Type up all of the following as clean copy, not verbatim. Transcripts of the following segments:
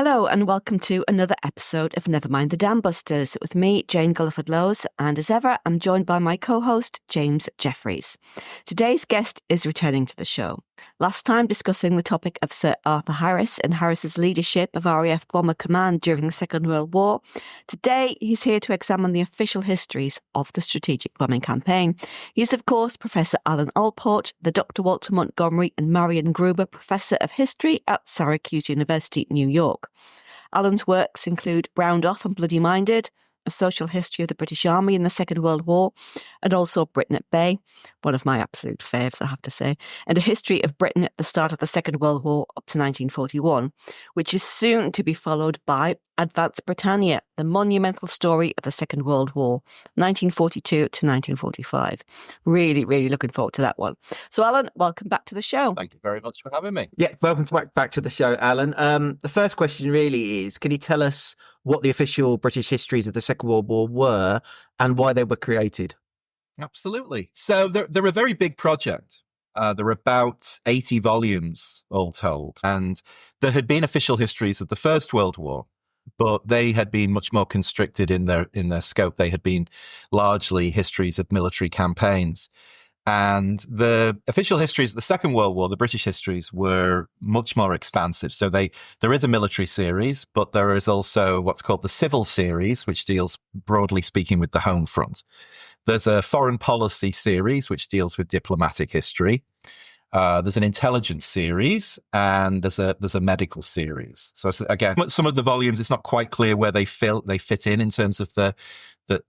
Hello and welcome to another episode of Never Mind the Dam Busters with me, Jane Gulliford-Lowes, and as ever, I'm joined by my co-host, James Jeffries. Today's guest is returning to the show. Last time discussing the topic of Sir Arthur Harris and Harris's leadership of RAF Bomber Command during the Second World War. Today, he's here to examine the official histories of the strategic bombing campaign. He's, of course, Professor Alan Allport, the Dr. Walter Montgomery and Marion Gruber Professor of History at Syracuse University, New York. Alan's works include Round Off and Bloody Minded, A Social History of the British Army in the Second World War, and also Britain at Bay, one of my absolute faves, I have to say, and A History of Britain at the start of the Second World War up to 1941, which is soon to be followed by Advanced Britannia, the monumental story of the Second World War, 1942 to 1945. Really looking forward to that one. So, Alan, welcome back to the show. Thank you very much for having me. Yeah, welcome back to the show, Alan. The first question really is, can you tell us what the official British histories of the Second World War were and why they were created? Absolutely. So they're a very big project. There are about 80 volumes all told. And there had been official histories of the First World War, but they had been much more constricted in their scope. They had been largely histories of military campaigns. And the official histories of the Second World War, the British histories, were much more expansive. So there is a military series, but there is also what's called the civil series, which deals, broadly speaking, with the home front. There's a foreign policy series, which deals with diplomatic history. There's an intelligence series, and there's a medical series. So again, some of the volumes, it's not quite clear where they fit in terms of the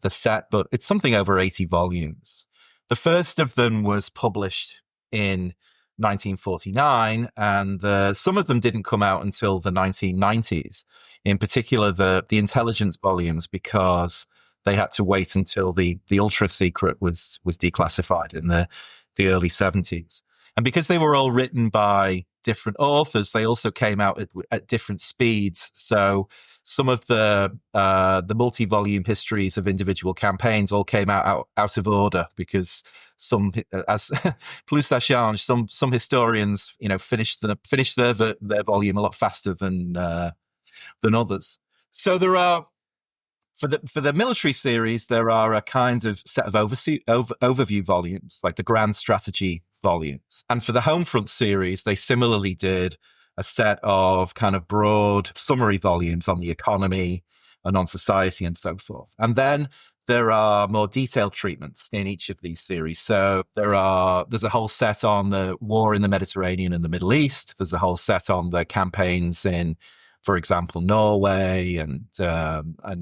set, but it's something over 80 volumes. The first of them was published in 1949, and some of them didn't come out until the 1990s. In particular, the intelligence volumes, because they had to wait until the ultra secret was declassified in the early 70s. And because they were all written by different authors, they also came out at different speeds. So some of the multi-volume histories of individual campaigns all came out of order, because some, as plus ça change, some historians, finished their volume a lot faster than others. So there are, for the military series, there are a kind of set of overview volumes, like the Grand Strategy volumes. And for the Homefront series, they similarly did a set of kind of broad summary volumes on the economy and on society and so forth. And then there are more detailed treatments in each of these series. So there's a whole set on the war in the Mediterranean and the Middle East. There's a whole set on the campaigns in, for example, Norway and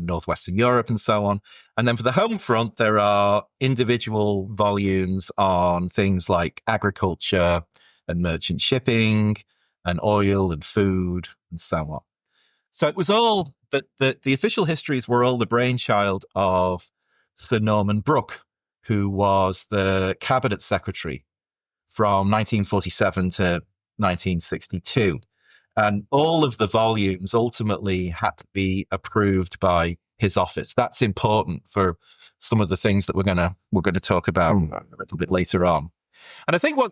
Northwestern Europe and so on. And then for the home front, there are individual volumes on things like agriculture and merchant shipping and oil and food and so on. So it was all that the official histories were all the brainchild of Sir Norman Brooke, who was the cabinet secretary from 1947 to 1962. And all of the volumes ultimately had to be approved by his office. That's important for some of the things that we're going to talk about a little bit later on. And I think what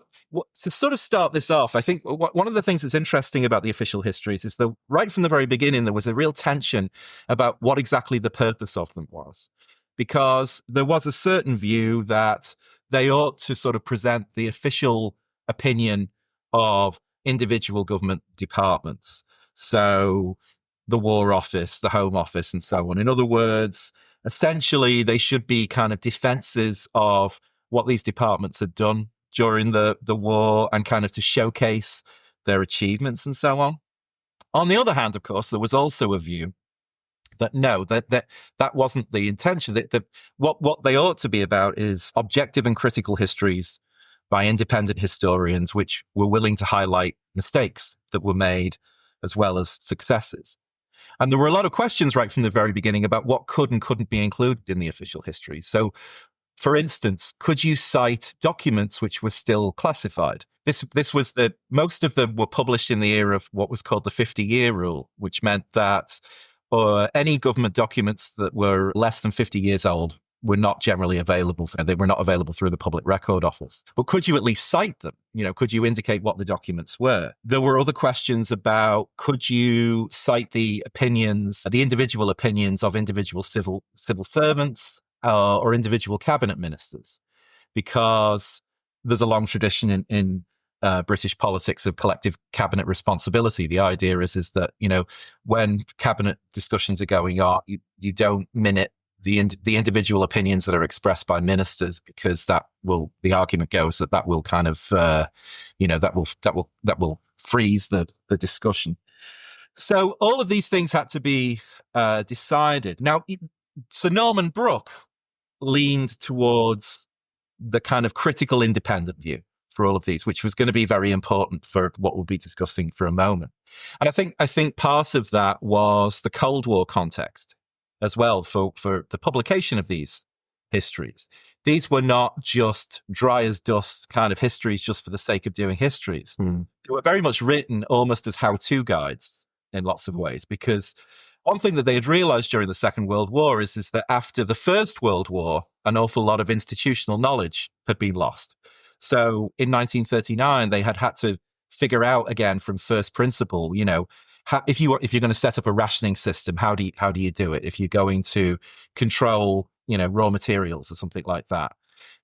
to sort of start this off, I think one of the things that's interesting about the official histories is that right from the very beginning, there was a real tension about what exactly the purpose of them was, because there was a certain view that they ought to sort of present the official opinion of individual government departments. So the War Office, the Home Office, and so on. In other words, essentially, they should be kind of defenses of what these departments had done during the war and kind of to showcase their achievements and so on. On the other hand, of course, there was also a view that no, that wasn't the intention. That what they ought to be about is objective and critical histories by independent historians, which were willing to highlight mistakes that were made as well as successes. And there were a lot of questions right from the very beginning about what could and couldn't be included in the official history. So, for instance, could you cite documents which were still classified? This was that most of them were published in the era of what was called the 50-year rule, which meant that any government documents that were less than 50 years old were not generally available. They were not available through the Public Record Office. But could you at least cite them? Could you indicate what the documents were? There were other questions about, could you cite the individual opinions of individual civil servants or individual cabinet ministers? Because there's a long tradition in British politics of collective cabinet responsibility. The idea is that, when cabinet discussions are going on, you don't minute the individual opinions that are expressed by ministers, because the argument goes that will kind of, that will freeze the discussion. So all of these things had to be decided. Now, Sir Norman Brooke leaned towards the kind of critical independent view for all of these, which was going to be very important for what we'll be discussing for a moment. And I think part of that was the Cold War context as well for the publication of these histories. These were not just dry as dust kind of histories just for the sake of doing histories. They were very much written almost as how-to guides in lots of ways, because one thing that they had realized during the Second World War is that after the First World War, an awful lot of institutional knowledge had been lost. So in 1939, they had to figure out again from first principle, if you're going to set up a rationing system, how do you do it? If you're going to control, raw materials or something like that.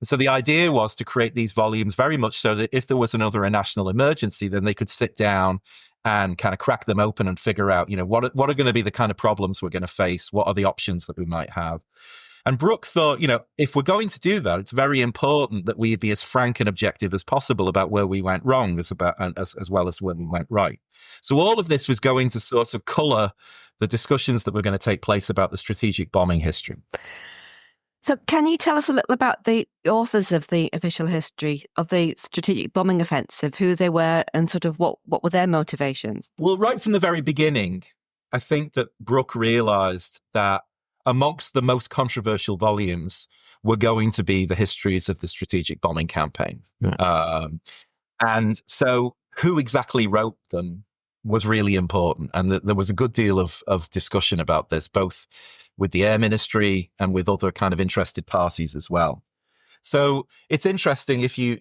And so the idea was to create these volumes very much so that if there was another national emergency, then they could sit down and kind of crack them open and figure out, what are going to be the kind of problems we're going to face? What are the options that we might have? And Brooke thought, if we're going to do that, it's very important that we be as frank and objective as possible about where we went wrong as well as where we went right. So all of this was going to sort of colour the discussions that were going to take place about the strategic bombing history. So can you tell us a little about the authors of the official history of the strategic bombing offensive, who they were and sort of what were their motivations? Well, right from the very beginning, I think that Brooke realised that amongst the most controversial volumes were going to be the histories of the strategic bombing campaign. Yeah. And so who exactly wrote them was really important. And there was a good deal of discussion about this, both with the Air Ministry and with other kind of interested parties as well. So it's interesting if you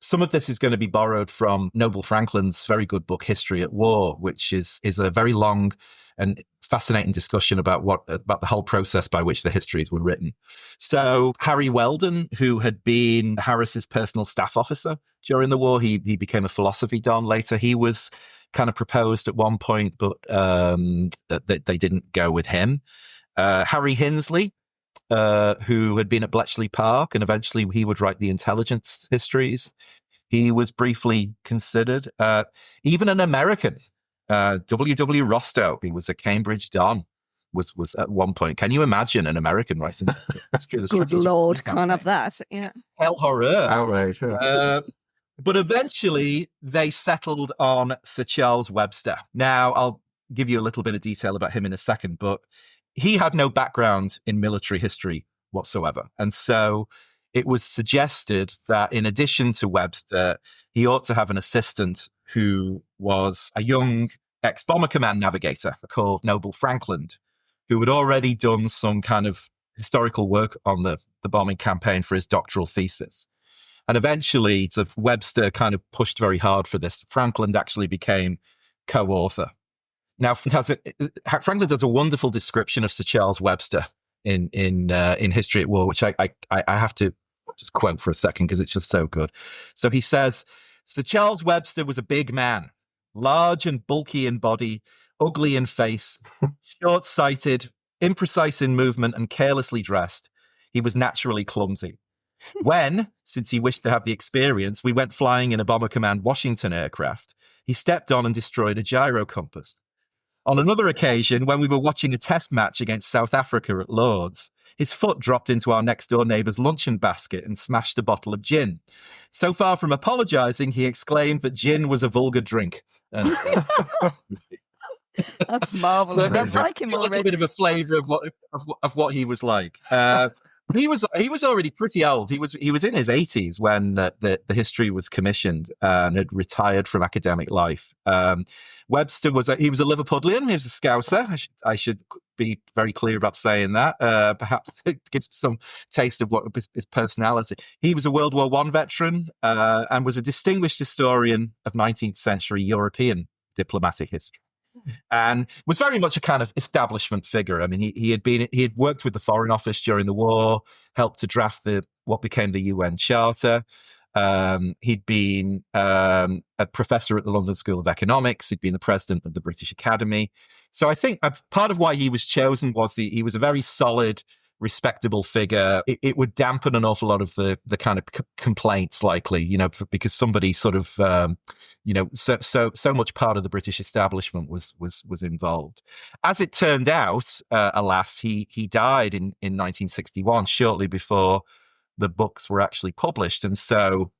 some of this is going to be borrowed from Noble Frankland's very good book, History at War, which is a very long and fascinating discussion about the whole process by which the histories were written. So Harry Weldon, who had been Harris's personal staff officer during the war, he became a philosophy don later. He was kind of proposed at one point, but they didn't go with him. Harry Hinsley, who had been at Bletchley Park, and eventually he would write the intelligence histories. He was briefly considered. Even an American, W.W. Rostow, he was a Cambridge Don, was at one point. Can you imagine an American writing history of the Good Lord, can't have that. Yeah. Hell horror. Outrage. Yeah. But eventually they settled on Sir Charles Webster. Now, I'll give you a little bit of detail about him in a second, but he had no background in military history whatsoever. And so it was suggested that in addition to Webster, he ought to have an assistant who was a young ex-Bomber Command navigator called Noble Frankland, who had already done some kind of historical work on the bombing campaign for his doctoral thesis. And eventually, Webster kind of pushed very hard for this. Frankland actually became co-author. Now, Frankland has a wonderful description of Sir Charles Webster in History at War, which I have to just quote for a second because it's just so good. So he says, Sir Charles Webster was a big man, large and bulky in body, ugly in face, short-sighted, imprecise in movement, and carelessly dressed. He was naturally clumsy. When, since he wished to have the experience, we went flying in a Bomber Command Washington aircraft, he stepped on and destroyed a gyro compass. On another occasion, when we were watching a test match against South Africa at Lord's, his foot dropped into our next-door neighbour's luncheon basket and smashed a bottle of gin. So far from apologising, he exclaimed that gin was a vulgar drink. And, that's marvellous. So that's like him a little already. bit of a flavour of what he was like. He was already pretty old. He was in his 80s when the history was commissioned and had retired from academic life. Webster was a Liverpudlian. He was a Scouser. I should be very clear about saying that. Perhaps it gives some taste of what his personality. He was a World War I veteran and was a distinguished historian of 19th century European diplomatic history, and was very much a kind of establishment figure. I mean, he had worked with the Foreign Office during the war, helped to draft what became the UN Charter. He'd been a professor at the London School of Economics. He'd been the president of the British Academy. So I think part of why he was chosen was he was a very solid, respectable figure. It would dampen an awful lot of the kind of complaints, likely, because somebody sort of, so much part of the British establishment was involved. As it turned out, alas, he died in 1961, shortly before the books were actually published. And so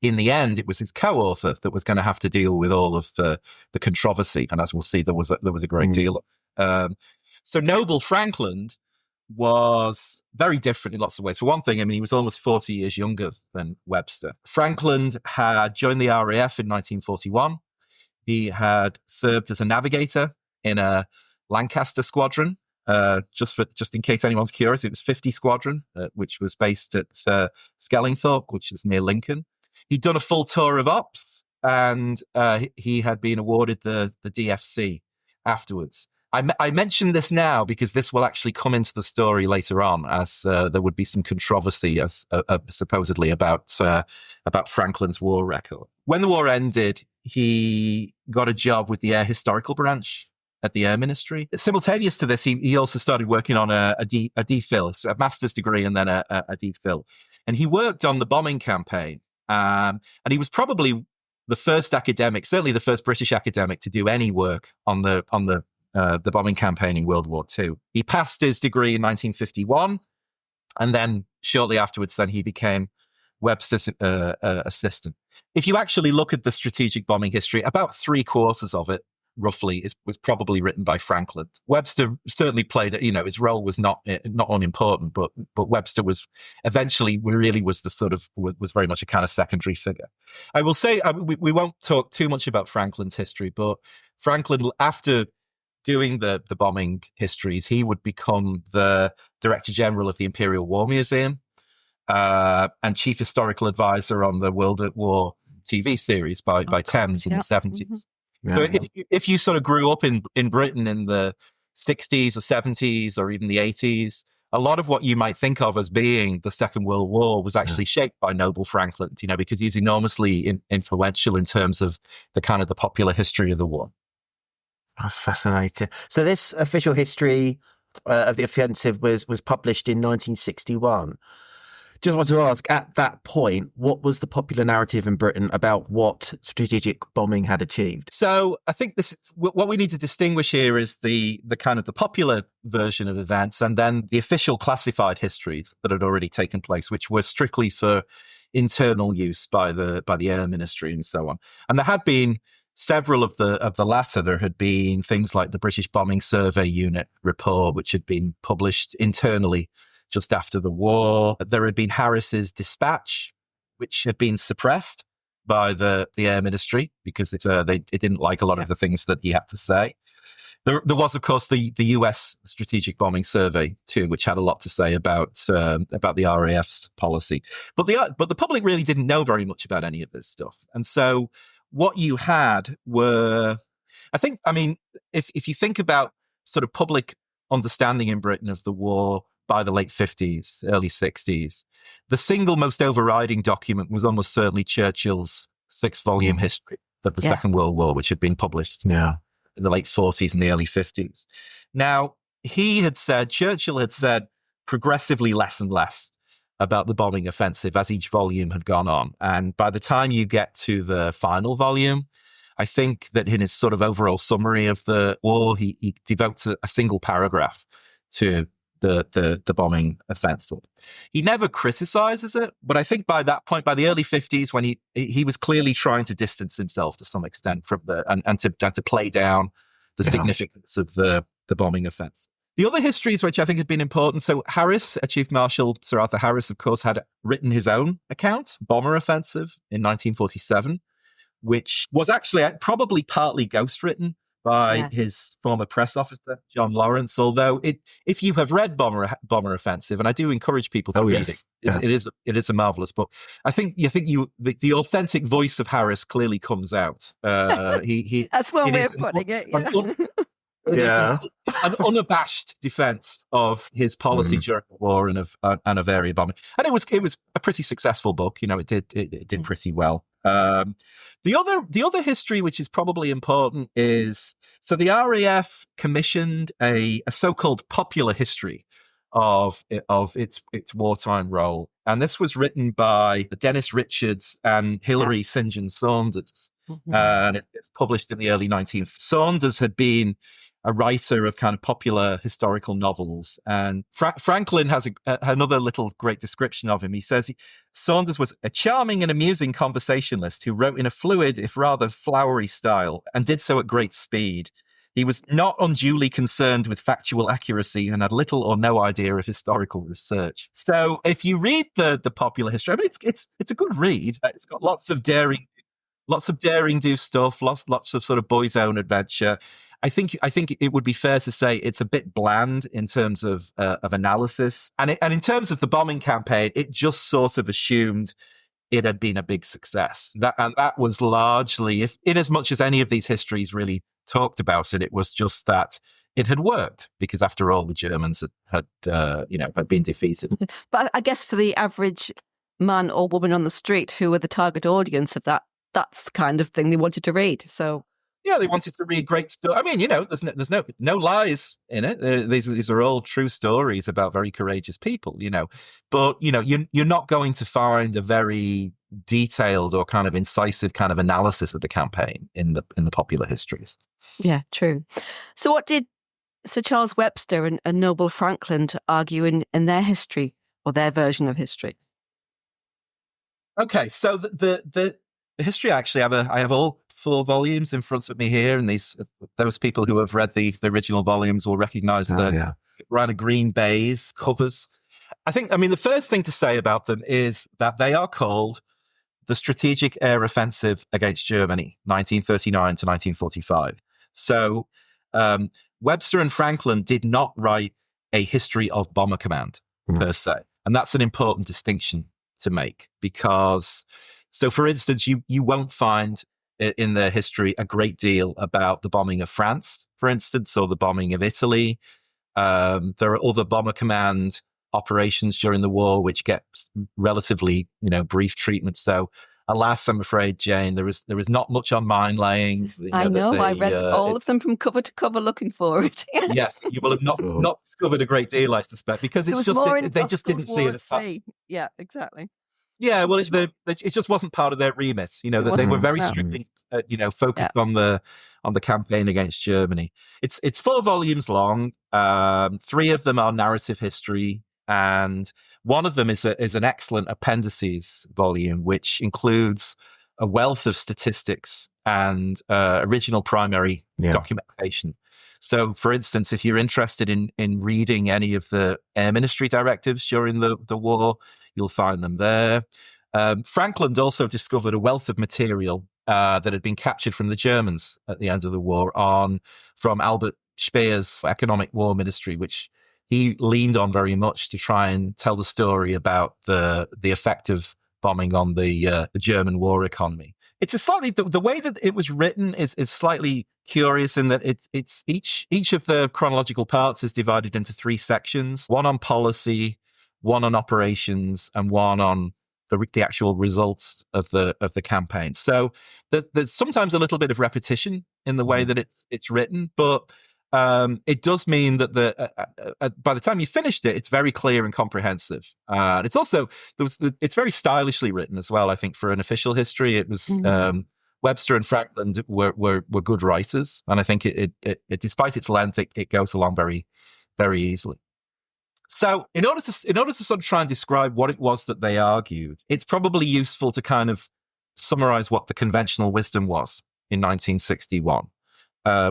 in the end, it was his co-author that was going to have to deal with all of the controversy. And as we'll see, there was a great deal. So Noble Frankland was very different in lots of ways. For one thing, I mean, he was almost 40 years younger than Webster. Frankland had joined the RAF in 1941. He had served as a navigator in a Lancaster squadron. Just in case anyone's curious, it was 50 Squadron, which was based at Skellingthorpe, which is near Lincoln. He'd done a full tour of ops, and he had been awarded the DFC afterwards. I mention this now because this will actually come into the story later on, as there would be some controversy, supposedly about Frankland's war record. When the war ended, he got a job with the Air Historical Branch at the Air Ministry. Simultaneous to this, he also started working on a DPhil, so a master's degree and then a DPhil. And he worked on the bombing campaign. And he was probably the first academic, certainly the first British academic, to do any work on the bombing campaign in World War II. He passed his degree in 1951, and then shortly afterwards, then he became Webster's assistant. If you actually look at the strategic bombing history, about 3/4 of it, roughly, was probably written by Frankland. Webster certainly played, his role was not unimportant, but Webster was eventually really was very much a kind of secondary figure. I will say, we won't talk too much about Frankland's history, but Frankland, after doing the bombing histories, he would become the Director General of the Imperial War Museum and Chief Historical Advisor on the World at War TV series by Thames in the 70s. Mm-hmm. Yeah. So if you sort of grew up in Britain in the 60s or 70s or even the 80s, a lot of what you might think of as being the Second World War was actually shaped by Noble Frankland, because he's enormously influential in terms of the kind of the popular history of the war. That's fascinating. So this official history of the offensive was published in 1961. Just want to ask, at that point, what was the popular narrative in Britain about what strategic bombing had achieved? So I think what we need to distinguish here is the kind of the popular version of events and then the official classified histories that had already taken place, which were strictly for internal use by the Air Ministry and so on. And there had been several of the latter. There had been things like the British Bombing Survey Unit report, which had been published internally just after the war. There had been Harris's dispatch, which had been suppressed by the Air Ministry because it didn't like a lot of the things that he had to say. There was, of course, the US Strategic Bombing Survey too, which had a lot to say about the RAF's policy. But the public really didn't know very much about any of this stuff, and so what you had were, if you think about sort of public understanding in Britain of the war by the late 50s, early 60s, the single most overriding document was almost certainly Churchill's 6-volume history of the Second World War, which had been published in the late 40s and the early 50s. Now, Churchill had said progressively less and less about the bombing offensive as each volume had gone on. And by the time you get to the final volume, I think that in his sort of overall summary of the war, he devotes a single paragraph to the bombing offensive. He never criticizes it, but I think by that point, by the early 50s, when he was clearly trying to distance himself to some extent from and to play down the significance of the bombing offense. The other histories which I think had been important, so Harris, Chief Marshal Sir Arthur Harris, of course, had written his own account, Bomber Offensive, in 1947, which was actually probably partly ghostwritten by his former press officer, John Lawrence. Although if you have read Bomber Offensive, and I do encourage people to read it, it is a marvelous book. I think the authentic voice of Harris clearly comes out. That's one way of putting it. An unabashed defense of his policy during the war and of area bombing, and it was a pretty successful book. It did pretty well. The other history, which is probably important, is so the RAF commissioned a so-called popular history of its wartime role, and this was written by Dennis Richards and Hilary St. John Saunders, and it's published in the early 19th. Saunders had been a writer of kind of popular historical novels. And Frankland has another little great description of him. He says Saunders was a charming and amusing conversationalist who wrote in a fluid, if rather flowery style, and did so at great speed. He was not unduly concerned with factual accuracy and had little or no idea of historical research. So if you read the popular history, I mean, it's a good read. It's got lots of daring do stuff, lots of sort of boy's own adventure. I think it would be fair to say it's a bit bland in terms of analysis, and in terms of the bombing campaign, it just sort of assumed it had been a big success. That was largely, in as much as any of these histories really talked about it, it was just that it had worked, because after all, the Germans had been defeated. But I guess for the average man or woman on the street who were the target audience of that's the kind of thing they wanted to read. So. Yeah, they wanted to read great stuff. I mean, there's no lies in it. These are all true stories about very courageous people, But, you're not going to find a very detailed or kind of incisive kind of analysis of the campaign in the popular histories. Yeah, true. So what did Sir Charles Webster and Noble Frankland argue in their history, or their version of history? Okay, so the history, actually, I have all 4 volumes in front of me here, and those people who have read the original volumes will recognize the rather green baize covers. The first thing to say about them is that they are called the Strategic Air Offensive Against Germany, 1939 to 1945. So Webster and Frankland did not write a history of Bomber Command per se, and that's an important distinction to make, because, so for instance, you won't find in their history a great deal about the bombing of France, for instance, or the bombing of Italy. There are other Bomber Command operations during the war which get relatively, brief treatment. So, alas, I'm afraid, Jane, there is not much on mine laying. I read all of them from cover to cover looking for it. Yes, you will have not discovered a great deal, I suspect, because they just didn't see it as part. Yeah, exactly. Yeah, well, it just wasn't part of their remit. They were very strictly, focused on the campaign against Germany. It's 4 volumes long. 3 of them are narrative history, and one of them is an excellent appendices volume, which includes a wealth of statistics and original primary documentation. So, for instance, if you're interested in reading any of the Air Ministry directives during the war, you'll find them there. Frankland also discovered a wealth of material that had been captured from the Germans at the end of the war from Albert Speer's Economic War Ministry, which he leaned on very much to try and tell the story about the effect of bombing on the German war economy. It's the way that it was written is slightly curious in that it's each of the chronological parts is divided into 3 sections: one on policy, one on operations, and one on the actual results of the campaign. So there's sometimes a little bit of repetition in the way that it's written, but it does mean that by the time you finished it, it's very clear and comprehensive. It's also it's very stylishly written as well. I think for an official history, it was Webster and Frankland were good writers, and I think it despite its length, it goes along very, very easily. So in order to sort of try and describe what it was that they argued, it's probably useful to kind of summarize what the conventional wisdom was in 1961.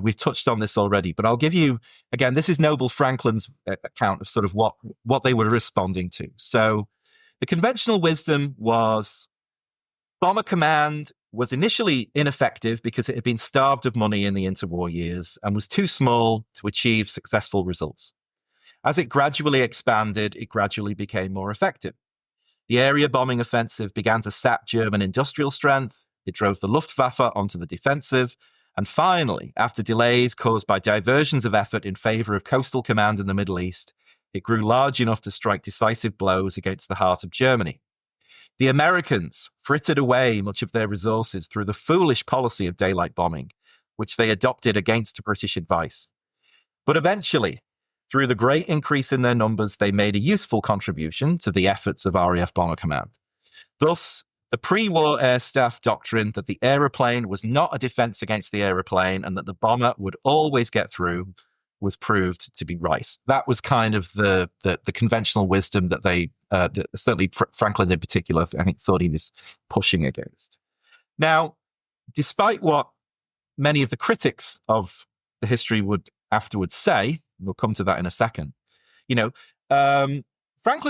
We've touched on this already, but I'll give you, again, this is Noble Frankland's account of sort of what they were responding to. So the conventional wisdom was Bomber Command was initially ineffective because it had been starved of money in the interwar years and was too small to achieve successful results. As it gradually expanded, it gradually became more effective. The area bombing offensive began to sap German industrial strength. It drove the Luftwaffe onto the defensive. And finally, after delays caused by diversions of effort in favor of coastal command in the Middle East, it grew large enough to strike decisive blows against the heart of Germany. The Americans frittered away much of their resources through the foolish policy of daylight bombing, which they adopted against British advice. But eventually, through the great increase in their numbers, they made a useful contribution to the efforts of RAF Bomber Command. Thus, the pre-war air staff doctrine that the aeroplane was not a defense against the aeroplane and that the bomber would always get through was proved to be right. That was kind of the conventional wisdom that they, certainly Frankland in particular, I think thought he was pushing against. Now, despite what many of the critics of the history would afterwards say, we'll come to that in a second, Frankland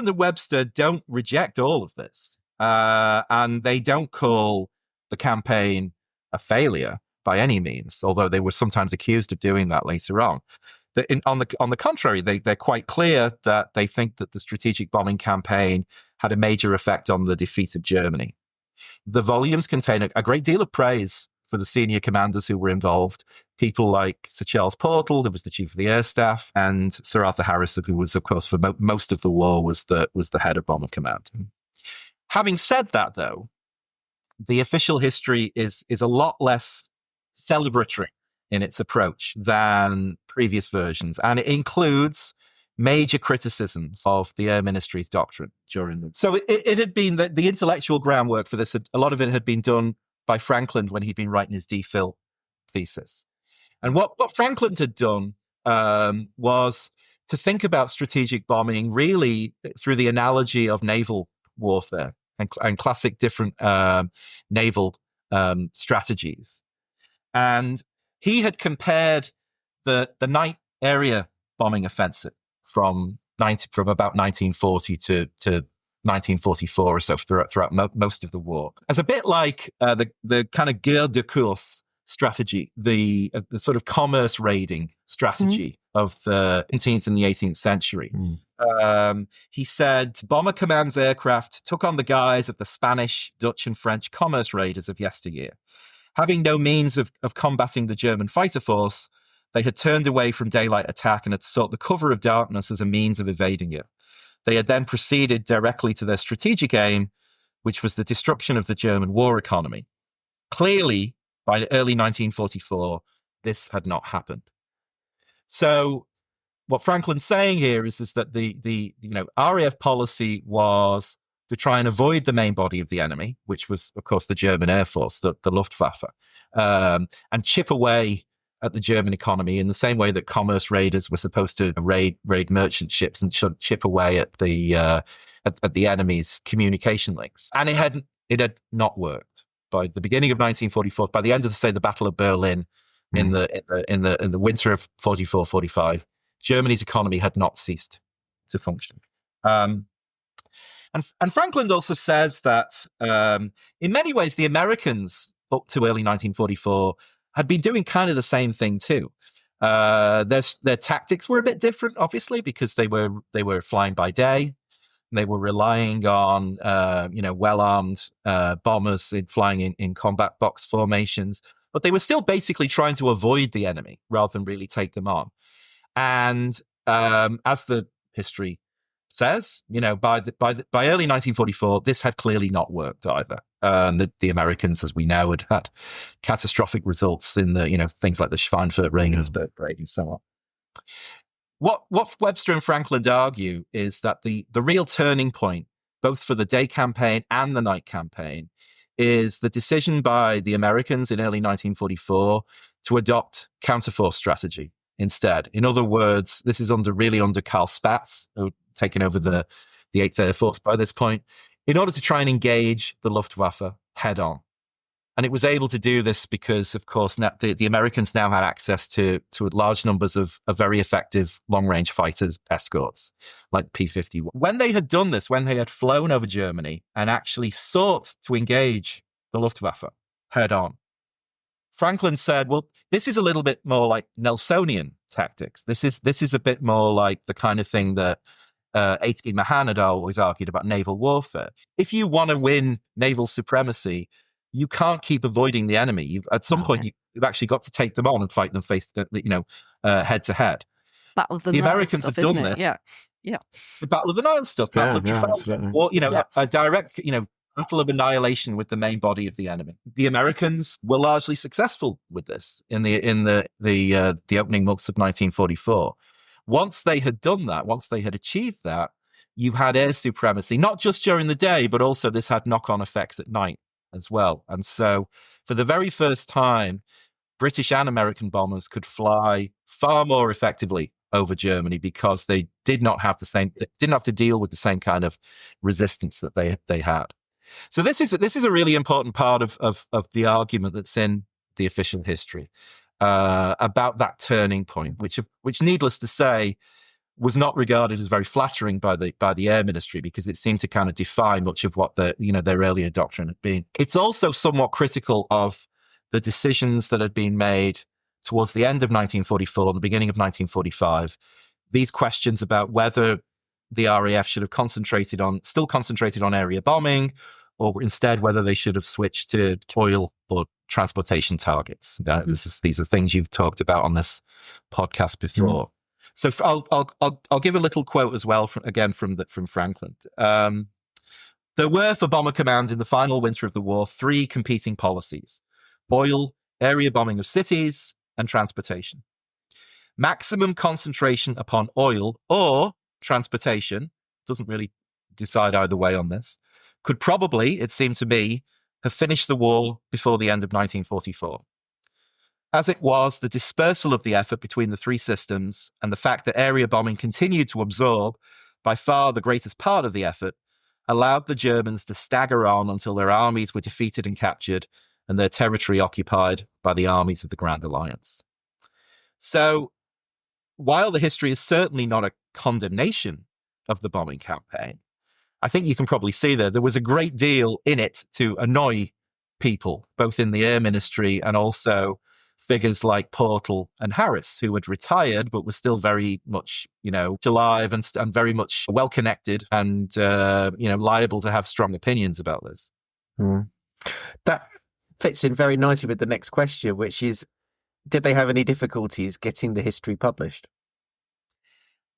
and Webster don't reject all of this. And they don't call the campaign a failure by any means, although they were sometimes accused of doing that later on. On the contrary, they're quite clear that they think that the strategic bombing campaign had a major effect on the defeat of Germany. The volumes contain a great deal of praise for the senior commanders who were involved, people like Sir Charles Portal, who was the chief of the air staff, and Sir Arthur Harrison, who was, of course, for most of the war, was the head of Bomber Command. Having said that, though, the official history is a lot less celebratory in its approach than previous versions, and it includes major criticisms of the Air Ministry's doctrine during them. So it had been the intellectual groundwork for this. A lot of it had been done by Frankland when he'd been writing his DPhil thesis. And what Frankland had done was to think about strategic bombing really through the analogy of naval warfare and classic different naval strategies. And he had compared the night area bombing offensive from about 1940 to 1944 or so throughout most of the war as a bit like the kind of guerre de course strategy, the sort of commerce raiding strategy of the 19th and the 18th century. He said Bomber Command's aircraft took on the guise of the Spanish, Dutch, and French commerce raiders of yesteryear. Having no means of combating the German fighter force, they had turned away from daylight attack and had sought the cover of darkness as a means of evading it. They had then proceeded directly to their strategic aim, which was the destruction of the German war economy. Clearly, by early 1944, this had not happened. So what Frankland's saying here is that the RAF policy was to try and avoid the main body of the enemy, which was, of course, the German Air Force, the Luftwaffe, and chip away at the German economy in the same way that commerce raiders were supposed to raid merchant ships and chip away at the enemy's communication links. And it had not worked. By the beginning of 1944, by the end of the Battle of Berlin in the winter of 44-45, Germany's economy had not ceased to function. And Frankland also says that in many ways the Americans up to early 1944 had been doing kind of the same thing too. Their tactics were a bit different, obviously, because they were flying by day. They were relying on well-armed bombers flying in combat box formations, but they were still basically trying to avoid the enemy rather than really take them on. And as the history says, by early 1944, this had clearly not worked either. The Americans, as we know, had catastrophic results in the things like the Schweinfurt Regensburg raid and so on. What Webster and Frankland argue is that the real turning point, both for the day campaign and the night campaign, is the decision by the Americans in early 1944 to adopt counterforce strategy instead. In other words, this is under Karl Spaatz, who had taken over the 8th Air Force by this point, in order to try and engage the Luftwaffe head on. And it was able to do this because, of course, the Americans now had access to large numbers of very effective long-range fighters escorts, like P-51. When they had done this, when they had flown over Germany and actually sought to engage the Luftwaffe, head on. Frankland said, well, this is a little bit more like Nelsonian tactics. This is a bit more like the kind of thing that A.T. Mahan had always argued about naval warfare. If you want to win naval supremacy, you can't keep avoiding the enemy. At some point, you've actually got to take them on and fight them head to head. Battle of the Americans have done this. Yeah. The Battle of the Nile stuff, Battle of Trafalgar, or a direct, battle of annihilation with the main body of the enemy. The Americans were largely successful with this in the opening months of 1944. Once they had done that, once they had achieved that, you had air supremacy, not just during the day, but also this had knock-on effects at night as well. And so for the very first time, British and American bombers could fly far more effectively over Germany because they didn't have to deal with the same kind of resistance that they had. So this is a really important part of the argument that's in the official history about that turning point, which needless to say was not regarded as very flattering by the Air Ministry, because it seemed to kind of defy much of what their earlier doctrine had been. It's also somewhat critical of the decisions that had been made towards the end of 1944 and the beginning of 1945. These questions about whether the RAF should have still concentrated on area bombing, or instead whether they should have switched to oil or transportation targets. These are things you've talked about on this podcast before. Mm. So I'll give a little quote as well from Frankland. There were for Bomber Command in the final winter of the war 3 competing policies: oil, area bombing of cities, and transportation. Maximum concentration upon oil or transportation, doesn't really decide either way on this, could probably, it seemed to me, have finished the war before the end of 1944. As it was, the dispersal of the effort between the 3 systems and the fact that area bombing continued to absorb by far the greatest part of the effort allowed the Germans to stagger on until their armies were defeated and captured and their territory occupied by the armies of the Grand Alliance. So, while the history is certainly not a condemnation of the bombing campaign, I think you can probably see there was a great deal in it to annoy people, both in the Air Ministry and also figures like Portal and Harris, who had retired but were still very much, alive and very much well-connected and, liable to have strong opinions about this. Mm. That fits in very nicely with the next question, which is, did they have any difficulties getting the history published?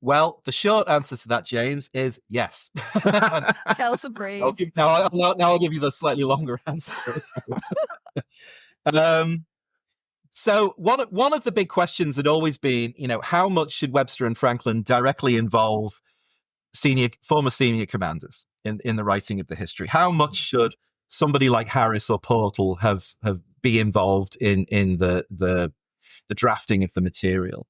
Well, the short answer to that, James, is yes. Tell us a breeze. Now I'll give you the slightly longer answer. So one of the big questions had always been, how much should Webster and Frankland directly involve former senior commanders in the writing of the history? How much should somebody like Harris or Portal have be involved in the drafting of the material?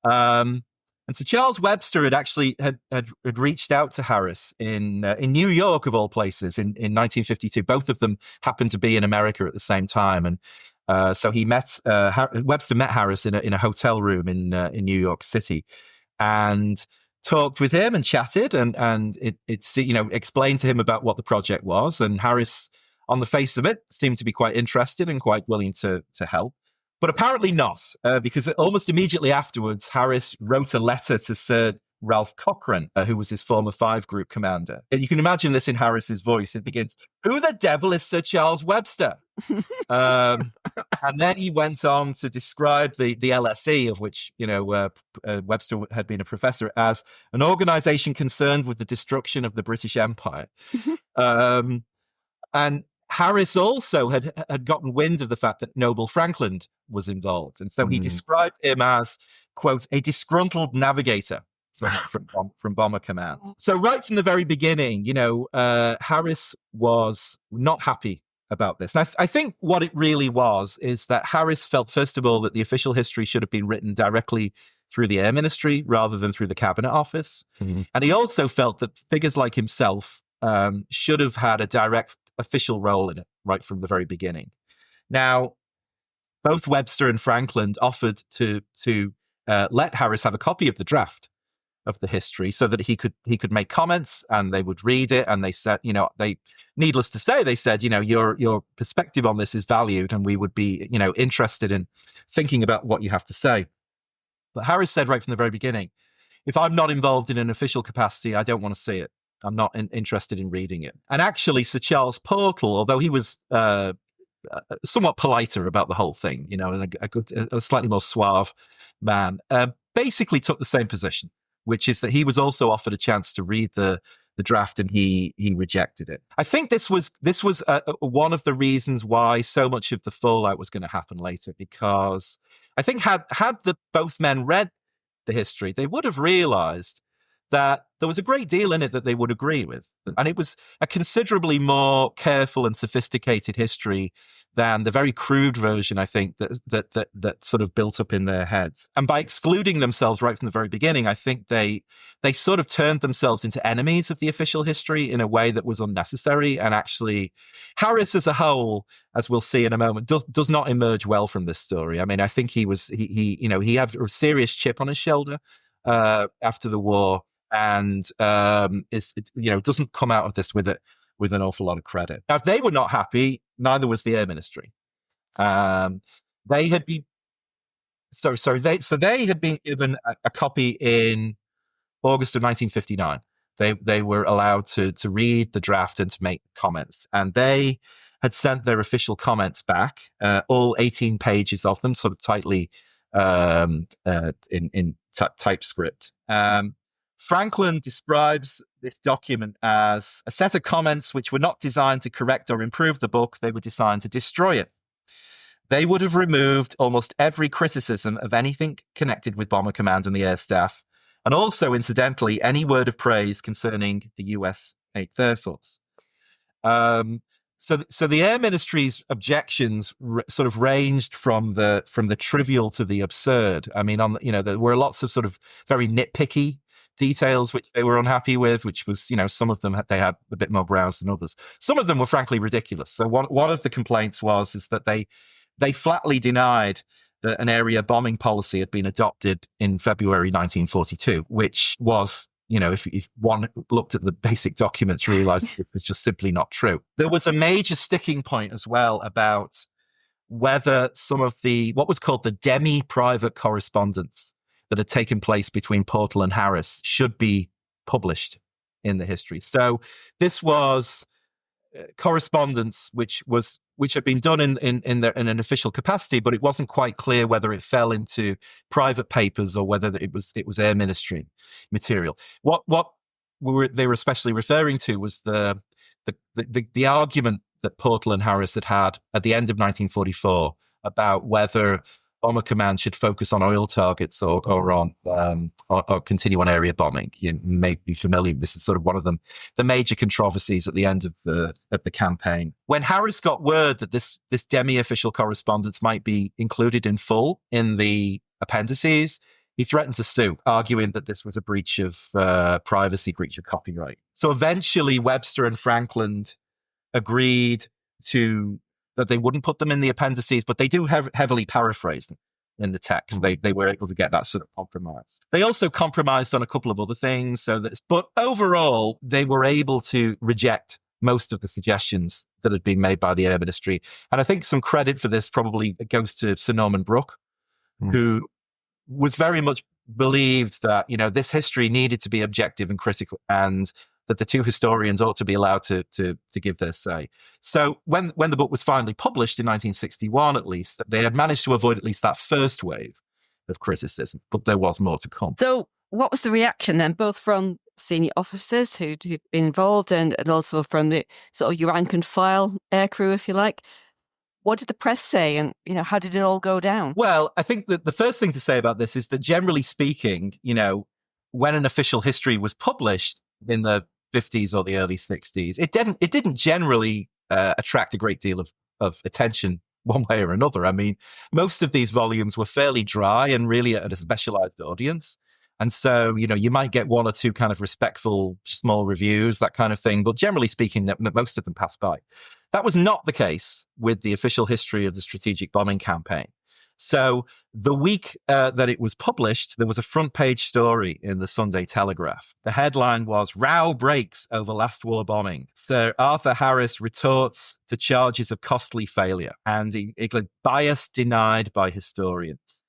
And so Charles Webster had actually had reached out to Harris in New York, of all places, in 1952. Both of them happened to be in America at the same time, and so Webster met Harris in a hotel room in New York City, and talked with him and chatted, and it explained to him about what the project was. And Harris, on the face of it, seemed to be quite interested and quite willing to help. But apparently not, because almost immediately afterwards, Harris wrote a letter to Sir Ralph Cochrane, who was his former 5 Group commander. And you can imagine this in Harris's voice. It begins, "Who the devil is Sir Charles Webster?" And then he went on to describe the LSE, of which Webster had been a professor, as an organization concerned with the destruction of the British Empire. And Harris also had gotten wind of the fact that Noble Frankland was involved. And so he described him as, quote, a disgruntled navigator from Bomber Command. So right from the very beginning, Harris was not happy about this. And I think what it really was is that Harris felt, first of all, that the official history should have been written directly through the Air Ministry rather than through the Cabinet Office. Mm-hmm. And he also felt that figures like himself should have had a direct official role in it right from the very beginning. Now, both Webster and Frankland offered to let Harris have a copy of the draft of the history so that he could make comments and they would read it. And they said, needless to say, they said, your perspective on this is valued and we would be, interested in thinking about what you have to say. But Harris said right from the very beginning, if I'm not involved in an official capacity, I don't want to see it. I'm not interested in reading it. And actually, Sir Charles Portal, although he was somewhat politer about the whole thing, and a slightly more suave man, basically took the same position, which is that he was also offered a chance to read the draft and he rejected it. I think this was one of the reasons why so much of the fallout was going to happen later, because I think had both men read the history, they would have realized that there was a great deal in it that they would agree with. And it was a considerably more careful and sophisticated history than the very crude version, I think, that sort of built up in their heads. And by excluding themselves right from the very beginning, I think they sort of turned themselves into enemies of the official history in a way that was unnecessary. And actually, Harris as a whole, as we'll see in a moment, does not emerge well from this story. I mean, I think he had a serious chip on his shoulder after the war, and doesn't come out of this with an awful lot of credit. Now, if they were not happy, neither was the Air Ministry. They had been they had been given a copy in August of 1959. They were allowed to read the draft and to make comments, and they had sent their official comments back, all 18 pages of them, sort of tightly in typescript. Frankland describes this document as a set of comments which were not designed to correct or improve the book. They were designed to destroy it. They would have removed almost every criticism of anything connected with Bomber Command and the Air Staff, and also, incidentally, any word of praise concerning the US 8th Air Force. So the Air Ministry's objections sort of ranged from the trivial to the absurd. I mean, there were lots of sort of very nitpicky details which they were unhappy with, which was, some of them they had a bit more grounds than others. Some of them were frankly ridiculous. So one of the complaints is that they flatly denied that an area bombing policy had been adopted in February 1942, which was, if one looked at the basic documents, realized it was just simply not true. There was a major sticking point as well about whether some of what was called the demi-private correspondence that had taken place between Portal and Harris should be published in the history. So this was correspondence which had been done in an official capacity, but it wasn't quite clear whether it fell into private papers or whether it was Air Ministry material. What they were especially referring to was the argument that Portal and Harris had at the end of 1944 about whether Bomber Command should focus on oil targets or continue on area bombing. You may be familiar. This is sort of one of the major controversies at the end of the campaign. When Harris got word that this demi-official correspondence might be included in full in the appendices, he threatened to sue, arguing that this was a breach of privacy, breach of copyright. So eventually, Webster and Frankland agreed that they wouldn't put them in the appendices, but they do heavily paraphrase them in the text. They were able to get that sort of compromise. They also compromised on a couple of other things. But overall, they were able to reject most of the suggestions that had been made by the Air Ministry. And I think some credit for this probably goes to Sir Norman Brooke, who was very much believed that, this history needed to be objective and critical, and that the two historians ought to be allowed to give their say. So when the book was finally published in 1961, at least, they had managed to avoid at least that first wave of criticism, but there was more to come. So what was the reaction then, both from senior officers who'd been involved and also from the sort of your rank and file air crew, if you like? What did the press say, and how did it all go down? Well, I think that the first thing to say about this is that generally speaking, when an official history was published in the 50s or the early 60s, it didn't generally attract a great deal of attention one way or another. I mean, most of these volumes were fairly dry and really at a specialized audience. And so, you might get one or two kind of respectful small reviews, that kind of thing. But generally speaking, most of them passed by. That was not the case with the official history of the strategic bombing campaign. So the week that it was published, there was a front page story in the Sunday Telegraph. The headline was, "Row breaks over last war bombing. Sir Arthur Harris retorts to charges of costly failure." And bias denied by historians.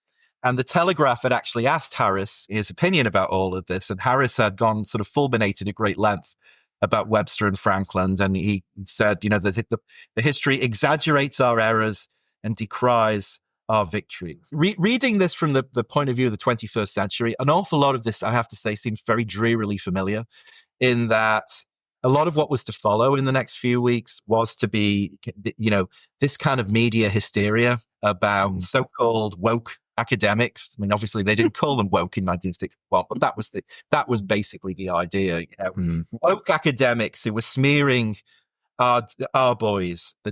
And the Telegraph had actually asked Harris his opinion about all of this. And Harris had gone sort of fulminated at great length about Webster and Frankland. And he said, the history exaggerates our errors and decries our victories. Reading this from the point of view of the 21st century, an awful lot of this, I have to say, seems very drearily familiar, in that a lot of what was to follow in the next few weeks was to be, this kind of media hysteria about so-called woke academics. I mean, obviously they didn't call them woke in 1961, but that was basically the idea. Woke academics who were smearing our boys, the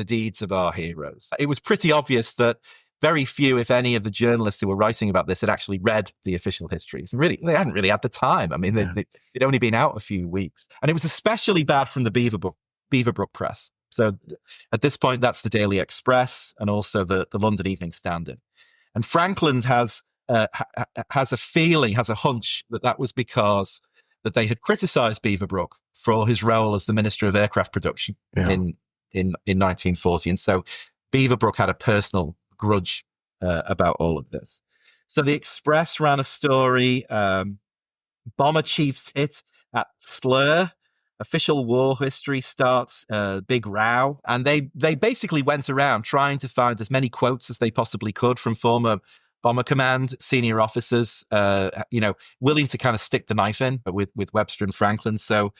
deeds of our heroes. It was pretty obvious that very few, if any, of the journalists who were writing about this had actually read the official histories. And really, they hadn't really had the time. I mean, they'd only been out a few weeks. And it was especially bad from the Beaverbrook press. So at this point, that's the Daily Express and also the London Evening Standard. And Frankland has a hunch that was because that they had criticized Beaverbrook for his role as the Minister of Aircraft Production in 1940. And so Beaverbrook had a personal grudge about all of this. So the Express ran a story, bomber chiefs hit at Slur, official war history starts, big row. And they basically went around trying to find as many quotes as they possibly could from former Bomber Command senior officers, willing to kind of stick the knife in with Webster and Frankland. So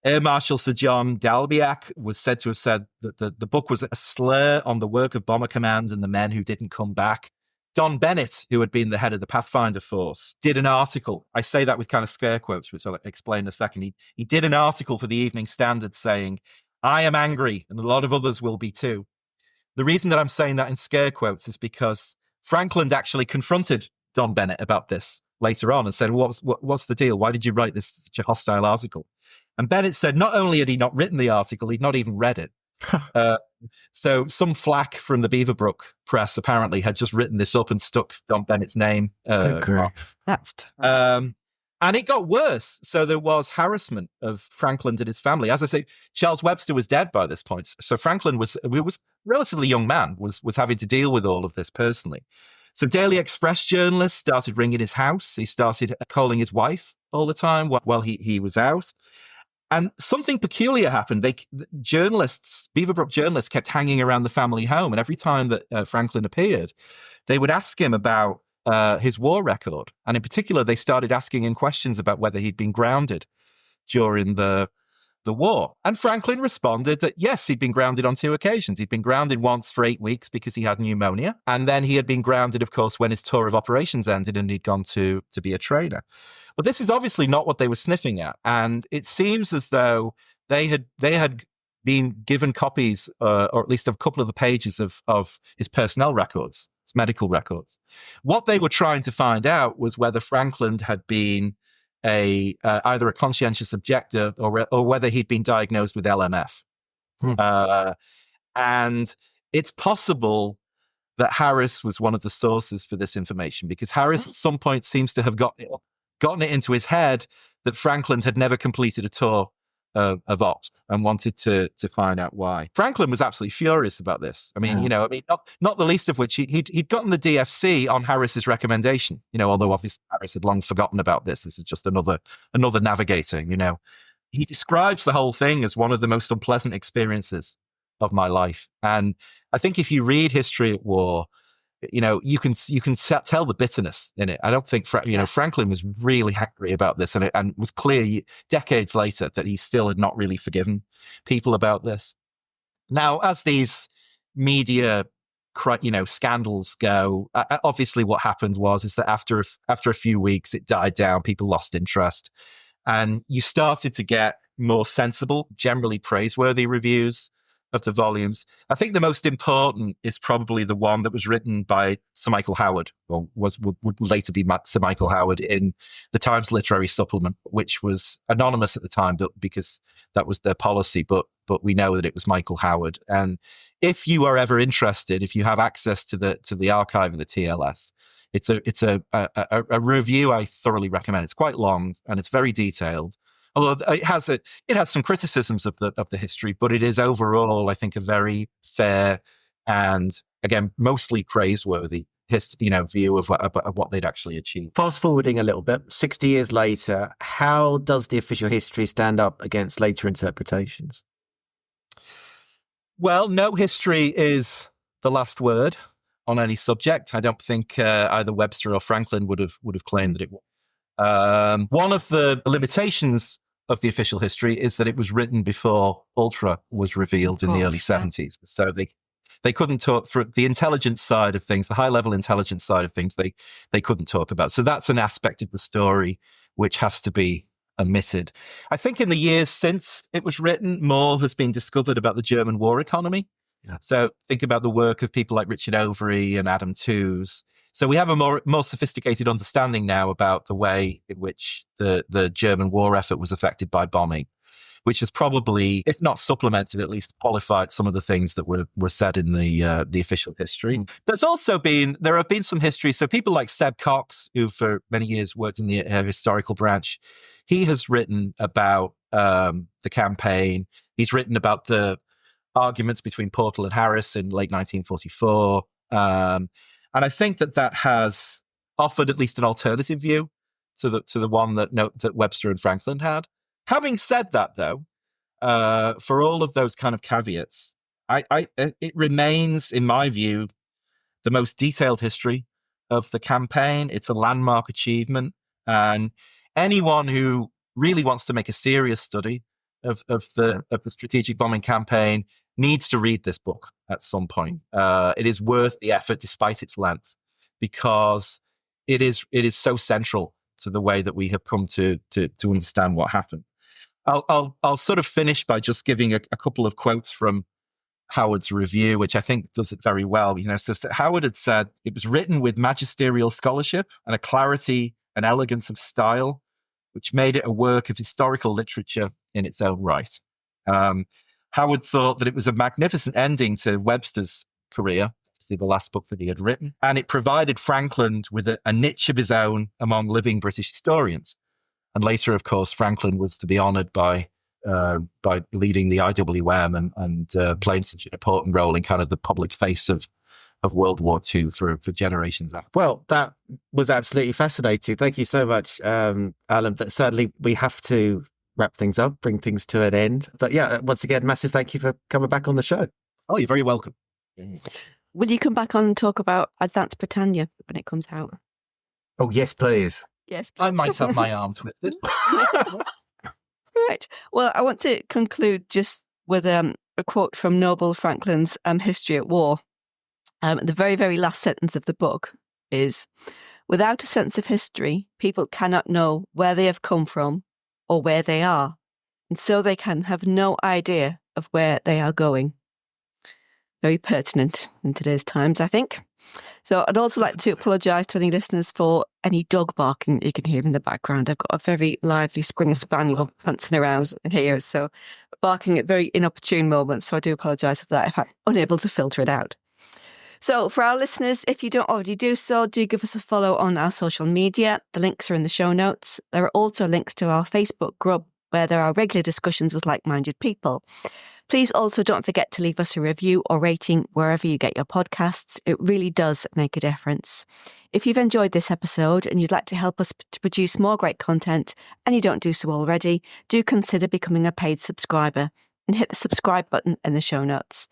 Air Marshal Sir John Dalbiac was said to have said that the book was a slur on the work of Bomber Command and the men who didn't come back. Don Bennett, who had been the head of the Pathfinder Force, did an article. I say that with kind of scare quotes, which I'll explain in a second. He did an article for the Evening Standard saying, "I am angry, and a lot of others will be too." The reason that I'm saying that in scare quotes is because Frankland actually confronted Don Bennett about this later on and said, what's the deal? Why did you write this such a hostile article? And Bennett said not only had he not written the article, he'd not even read it. So some flack from the Beaverbrook press apparently had just written this up and stuck Don Bennett's name. That's terrible. And it got worse. So there was harassment of Frankland and his family. As I say, Charles Webster was dead by this point. So Frankland was a relatively young man, was having to deal with all of this personally. So Daily Express journalists started ringing his house. He started calling his wife all the time while he was out. And something peculiar happened. Beaverbrook journalists kept hanging around the family home. And every time that Frankland appeared, they would ask him about his war record. And in particular, they started asking him questions about whether he'd been grounded during the war. And Franklin responded that, yes, he'd been grounded on 2 occasions. He'd been grounded once for 8 weeks because he had pneumonia. And then he had been grounded, of course, when his tour of operations ended and he'd gone to be a trainer. But this is obviously not what they were sniffing at. And it seems as though they had been given copies, or at least a couple of the pages of his personnel records, his medical records. What they were trying to find out was whether Frankland had been either a conscientious objector or whether he'd been diagnosed with LMF. And it's possible that Harris was one of the sources for this information, because Harris at some point seems to have gotten it into his head that Frankland had never completed a tour of ops and wanted to find out why. Franklin was absolutely furious about this. I mean, not the least of which he'd gotten the DFC on Harris's recommendation. Although obviously Harris had long forgotten about this. This is just another navigator. He describes the whole thing as one of the most unpleasant experiences of my life. And I think if you read History at War, you can tell the bitterness in it. I don't think Franklin was really angry about this, and it was clear decades later that he still had not really forgiven people about this. Now, as these media scandals go, obviously what happened is that after a few weeks it died down. People lost interest, and you started to get more sensible, generally praiseworthy reviews of the volumes. I think the most important is probably the one that was written by Sir Michael Howard, or would later be Sir Michael Howard, in the Times Literary Supplement, which was anonymous at the time, but because that was their policy. But but we know that it was Michael Howard. And if you are ever interested, if you have access to the archive of the TLS, it's a review I thoroughly recommend. It's quite long and it's very detailed. Although it has some criticisms of the history, but it is overall, I think, a very fair and, again, mostly praiseworthy view of what they'd actually achieved. Fast forwarding a little bit, 60 years later, how does the official history stand up against later interpretations? Well, no history is the last word on any subject. I don't think either Webster or Frankland would have claimed that it was. One of the limitations of the official history is that it was written before Ultra was revealed in the early 70s. So they couldn't talk through the intelligence side of things, the high-level intelligence side of things, they couldn't talk about. So that's an aspect of the story which has to be omitted. I think in the years since it was written, more has been discovered about the German war economy. Yeah. So think about the work of people like Richard Overy and Adam Tooze. So we have a more sophisticated understanding now about the way in which the German war effort was affected by bombing, which has probably, if not supplemented, at least qualified some of the things that were said in the official history. There have been some histories. So people like Seb Cox, who for many years worked in the historical branch, he has written about the campaign. He's written about the arguments between Portal and Harris in late 1944. And I think that has offered at least an alternative view to the one that Webster and Frankland had. Having said that, though, for all of those kind of caveats, it remains, in my view, the most detailed history of the campaign. It's a landmark achievement, and anyone who really wants to make a serious study of the strategic bombing campaign needs to read this book at some point. It is worth the effort, despite its length, because it is so central to the way that we have come to understand what happened. I'll sort of finish by just giving a couple of quotes from Howard's review, which I think does it very well. So Howard had said it was written with magisterial scholarship and a clarity and elegance of style, which made it a work of historical literature in its own right. Howard thought that it was a magnificent ending to Webster's career, obviously the last book that he had written, and it provided Frankland with a niche of his own among living British historians. And later, of course, Frankland was to be honoured by leading the IWM and playing such an important role in kind of the public face of World War II for generations after. Well, that was absolutely fascinating. Thank you so much, Alan. But sadly, we have to wrap things up, bring things to an end. But yeah, once again, massive thank you for coming back on the show. Oh, you're very welcome. Will you come back on and talk about Advanced Britannia when it comes out? Oh, yes, please. Yes, please. I might have my arm twisted. Right. Well, I want to conclude just with a quote from Noble Frankland's History at War. The very, very last sentence of the book is, "Without a sense of history, people cannot know where they have come from or where they are, and so they can have no idea of where they are going." Very pertinent in today's times, I think. So I'd also like to apologise to any listeners for any dog barking that you can hear in the background. I've got a very lively Springer Spaniel prancing around here, so barking at very inopportune moments. So I do apologise for that if I'm unable to filter it out. So for our listeners, if you don't already do so, do give us a follow on our social media. The links are in the show notes. There are also links to our Facebook group where there are regular discussions with like-minded people. Please also don't forget to leave us a review or rating wherever you get your podcasts. It really does make a difference. If you've enjoyed this episode and you'd like to help us to produce more great content and you don't do so already, do consider becoming a paid subscriber and hit the subscribe button in the show notes.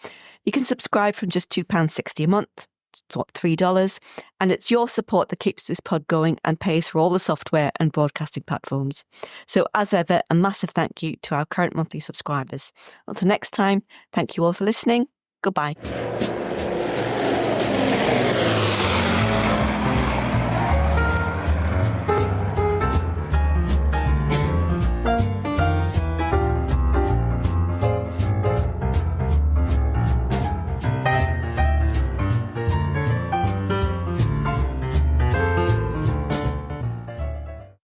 You can subscribe from just £2.60 a month, $3, and it's your support that keeps this pod going and pays for all the software and broadcasting platforms. So as ever, a massive thank you to our current monthly subscribers. Until next time, thank you all for listening. Goodbye.